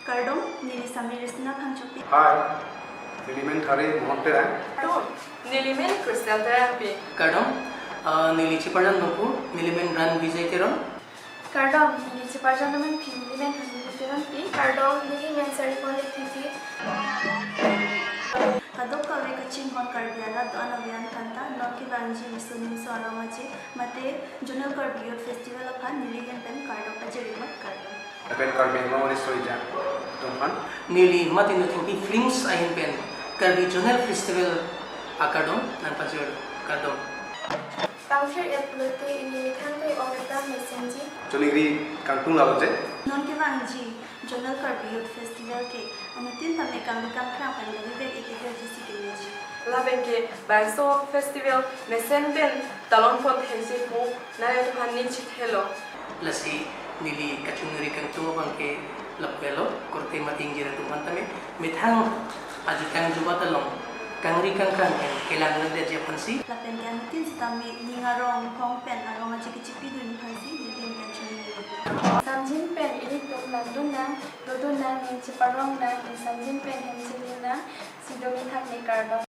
Kardom, nili samiris na pangchupi. Hi, Nilimen Thari Montera. Kardom, Nilimen Crystal Therapy. Kardom, nili ciparan nopu, nilimen ran vijay teron. Kardom, nili ciparan naman nilimen haniliteron pi. Kardom, nilimen saripoli titi. Kadok kawe kaching hon karbiala doan avian kanta noki banji misunin so alamachi mate Junior Karbiyot Festival aphan niligen pen kardom ajerimat kardom. Pen Karbi Mawani Soija. Tumhan. Nili matinu tingki films ahin pen Karbi Regional Festival akadom nan pajor kardom. Pangthir eplote inimithan kay orita mesenji. Jonigri Kangtung Laloje. Noki banji Junior Karbiyot Festival ke anutin tame kang krang pan nilibek ikiger jisi kemeji. Labenke Bangso Festival Mesenten Talon Pont Hensifu Naya Tuhan Nichit Hello. Lasi nili kachungri kang tungo bangke lapelo korte mating jira tuman tame mithang ajutang jubatalong kangri kang kang kailangan de Japan si. Lapen ke anutin si tame ningarong kong pen arong aji kichipi dun pansi nilibek pen chuni. Samjin pen ilit tuk nandunang, dudunang, hinchiparong nang, samjin pen hensilina, sidomithak ni Kardom.